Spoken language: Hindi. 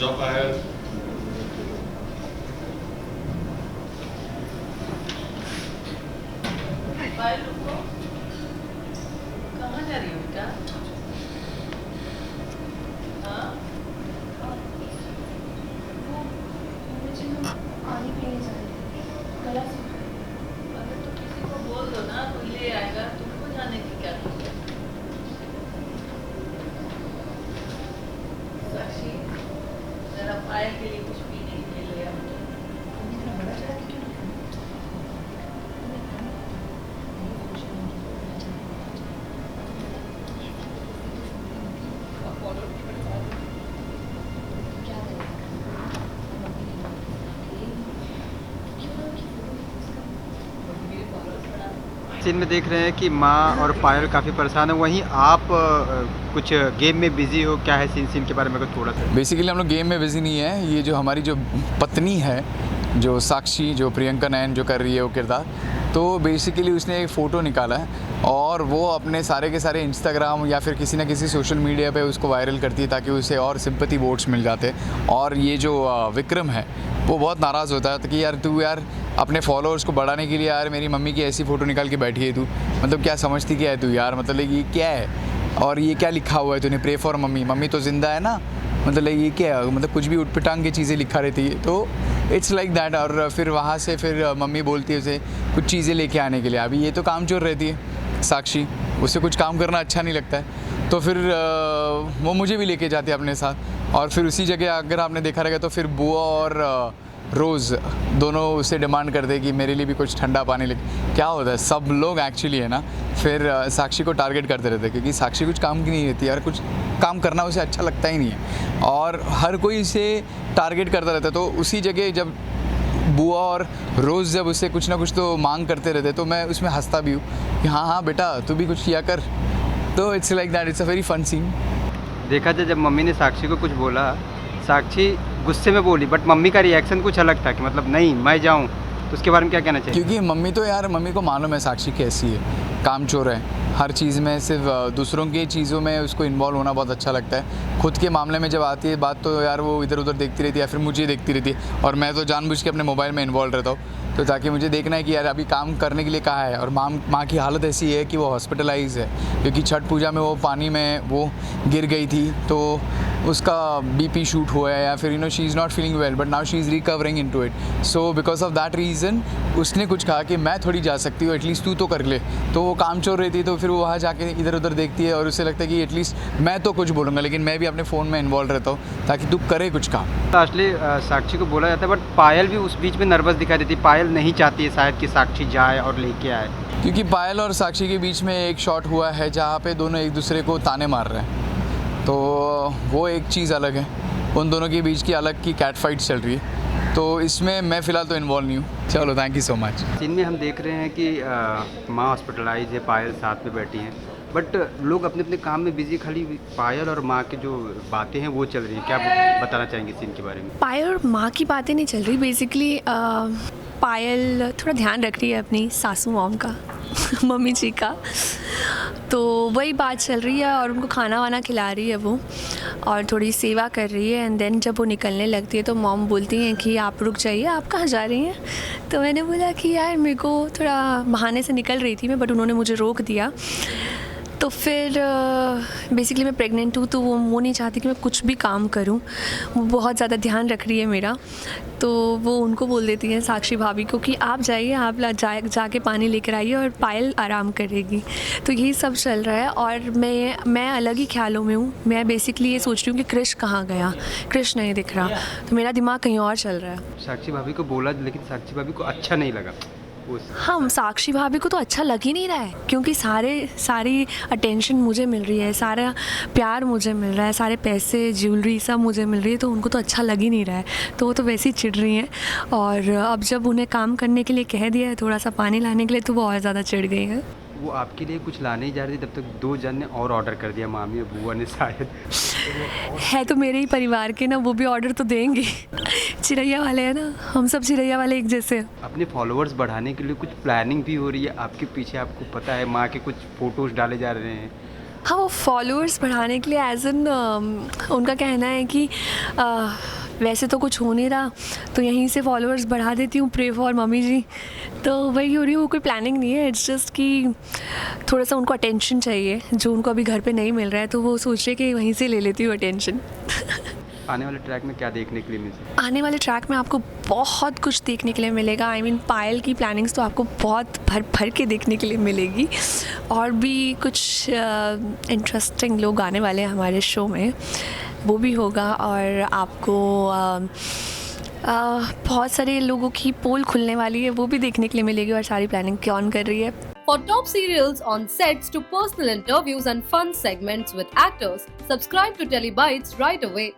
जॉब पायल। पायल रुको, कहाँ जा रही हो बेटा? हाँ? पानी पीने जा रही थी, गला सूख रहा है। अगर तो किसी को बोल दो ना, कोई ले आएगा, तुमको जाने की क्या जरूरत है? साक्षी, जरा पायल के लिए कुछ पीने के लिए ले आओ। इतना बड़ा जाके क्यों नहीं खाना? क्या करें? सीन में देख रहे हैं कि माँ और पायल काफ़ी परेशान है, वहीं आप कुछ गेम में बिजी हो, क्या है सीन के बारे में कुछ थोड़ा सा। बेसिकली हम लोग गेम में बिजी नहीं है। ये जो हमारी जो पत्नी है, जो साक्षी, जो प्रियंका नैन जो कर रही है वो किरदार, तो बेसिकली उसने एक फ़ोटो निकाला है और वो अपने सारे के सारे इंस्टाग्राम या फिर किसी ना किसी सोशल मीडिया पे उसको वायरल करती है ताकि उसे और सिंपैथी वोट्स मिल जाते। और ये जो विक्रम है वो बहुत नाराज़ होता है कि यार तू यार अपने फॉलोअर्स को बढ़ाने के लिए यार मेरी मम्मी की ऐसी फ़ोटो निकाल के बैठी है तू, मतलब क्या समझती क्या है तू यार, मतलब ये क्या है और ये क्या लिखा हुआ है तूने, प्रे फॉर मम्मी, मम्मी तो ज़िंदा है ना, मतलब ये क्या है, मतलब कुछ भी उठपटांग की चीज़ें लिखा रहती है। तो इट्स लाइक दैट। और फिर वहाँ से फिर मम्मी बोलती है उसे कुछ चीज़ें लेके आने के लिए। अभी ये तो कामचोर रहती है साक्षी, उसे कुछ काम करना अच्छा नहीं लगता है, तो फिर वो मुझे भी लेके जाती है अपने साथ। और फिर उसी जगह अगर आपने देखा रहेगा तो फिर बुआ और रोज़ दोनों उसे डिमांड करते कि मेरे लिए भी कुछ ठंडा पानी लेके। क्या होता है, सब लोग एक्चुअली है ना फिर साक्षी को टारगेट करते रहते हैं क्योंकि साक्षी कुछ काम की नहीं रहती यार, कुछ काम करना उसे अच्छा लगता ही नहीं है और हर कोई इसे टारगेट करता रहता है। तो उसी जगह जब बुआ और रोज़ जब उससे कुछ ना कुछ तो मांग करते रहते तो मैं उसमें हंसता भी हूँ कि हाँ हाँ बेटा तू भी कुछ किया कर। तो it's like that, it's a very fun scene. देखा जाए जब मम्मी ने साक्षी को कुछ बोला, साक्षी गुस्से में बोली, बट मम्मी का रिएक्शन कुछ अलग था कि मतलब नहीं मैं जाऊँ, तो उसके बारे में क्या कहना चाहिए? क्योंकि मम्मी तो यार, मम्मी को मालूम है साक्षी कैसी है, कामचोर है, हर चीज़ में सिर्फ दूसरों की चीज़ों में उसको इन्वॉल्व होना बहुत अच्छा लगता है। खुद के मामले में जब आती है बात तो यार वो इधर उधर देखती रहती है या फिर मुझे देखती रहती है और मैं तो जानबूझ के अपने मोबाइल में इन्वॉल्व रहता हूँ, तो ताकि मुझे देखना है कि यार अभी काम करने के लिए कहाँ है। और माँ की हालत ऐसी है कि वो हॉस्पिटलाइज है क्योंकि छठ पूजा में वो पानी में वो गिर गई थी, तो उसका बीपी शूट हुआ है या फिर she is not feeling well, but now she is recovering into it. So because of that reason उसने कुछ कहा कि मैं थोड़ी जा सकती हूँ, एटलीस्ट तू तो कर ले। तो वो कामचोर रहती है तो फिर वो वहाँ जाके इधर उधर देखती है और उसे लगता है कि एटलीस्ट मैं तो कुछ बोलूँगा, लेकिन मैं भी अपने फ़ोन में इन्वॉल्व रहता हूँ ताकि तू करे कुछ काम। असली साक्षी को बोला जाता है, बट पायल भी उस बीच में नर्वस दिखाई देती है। पायल नहीं चाहती है शायद कि साक्षी जाए और लेके आए, क्योंकि पायल और साक्षी के बीच में एक शॉट हुआ है जहाँ पे दोनों एक दूसरे को ताने मार रहे हैं, तो वो एक चीज़ अलग है, उन दोनों के बीच की अलग की कैट फाइट चल रही है। तो इसमें मैं फ़िलहाल तो इन्वॉल्व नहीं हूँ। चलो thank you so much. Scene में हम देख रहे हैं कि माँ हॉस्पिटलाइज है, पायल साथ में बैठी हैं, बट लोग अपने अपने काम में बिजी, खाली पायल और माँ की जो बातें हैं वो चल रही हैं। क्या बताना चाहेंगे सीन के बारे में? पायल और माँ की बातें नहीं चल रही। बेसिकली पायल थोड़ा ध्यान रख रही है अपनी सासू मॉम का मम्मी जी का, तो वही बात चल रही है और उनको खाना वाना खिला रही है वो और थोड़ी सेवा कर रही है। एंड देन जब वो निकलने लगती है तो मॉम बोलती हैं कि आप रुक जाइए, आप कहाँ जा रही हैं? तो मैंने बोला कि यार मेरे को थोड़ा बहाने से निकल रही थी मैं, बट उन्होंने मुझे रोक दिया। तो फिर बेसिकली मैं प्रेग्नेंट हूँ तो वो नहीं चाहती कि मैं कुछ भी काम करूँ, वो बहुत ज़्यादा ध्यान रख रही है मेरा। तो वो उनको बोल देती हैं साक्षी भाभी को कि आप जाइए, आप जाके पानी लेकर आइए और पायल आराम करेगी। तो यही सब चल रहा है और मैं अलग ही ख्यालों में हूँ। मैं बेसिकली ये सोच रही हूँ कि कृष कहाँ गया, कृष नहीं दिख रहा, तो मेरा दिमाग कहीं और चल रहा है। साक्षी भाभी को बोला लेकिन साक्षी भाभी को अच्छा नहीं लगा। हाँ, साक्षी भाभी को तो अच्छा लग ही नहीं रहा है क्योंकि सारी अटेंशन मुझे मिल रही है, सारा प्यार मुझे मिल रहा है, सारे पैसे ज्वेलरी सब मुझे मिल रही है, तो उनको तो अच्छा लग ही नहीं रहा है। तो वो तो वैसे ही चिढ़ रही हैं और अब जब उन्हें काम करने के लिए कह दिया है, थोड़ा सा पानी लाने के लिए, तो वो और ज़्यादा चिढ़ गई हैं। वो आपके लिए कुछ लाने ही जा रही थी, तब तक 2 जन ने और ऑर्डर कर दिया, मामी और बुआ ने शायद। है तो मेरे ही परिवार के ना, वो भी ऑर्डर तो देंगे चिरैया वाले हैं ना, हम सब चिरैया वाले एक जैसे हैं। अपने फॉलोअर्स बढ़ाने के लिए कुछ प्लानिंग भी हो रही है आपके पीछे? आपको पता है माँ के कुछ फ़ोटोज़ डाले जा रहे हैं, हाँ, वो फॉलोअर्स बढ़ाने के लिए एज एन उनका कहना है कि वैसे तो कुछ हो नहीं रहा, तो यहीं से फॉलोअर्स बढ़ा देती हूँ, प्रे फॉर मम्मी जी। तो वही हो रही है, वो कोई प्लानिंग नहीं है, इट्स जस्ट कि थोड़ा सा उनको अटेंशन चाहिए जो उनको अभी घर पे नहीं मिल रहा है, तो वो सोच रहे कि वहीं से ले लेती हूँ अटेंशन। आने वाले ट्रैक में क्या देखने के लिए मिल सकता आने वाले ट्रैक में आपको बहुत कुछ देखने के लिए मिलेगा। आई मीन पायल की प्लानिंग्स तो आपको बहुत भर भर के देखने के लिए मिलेगी, और भी कुछ इंटरेस्टिंग लोग आने वाले हैं हमारे शो में, वो भी होगा। और आपको बहुत सारे लोगों की पोल खुलने वाली है, वो भी देखने के लिए मिलेगी, और सारी प्लानिंग कौन कर रही है। For top serials on sets to personal interviews and fun segments with actors, subscribe to Telebytes right away.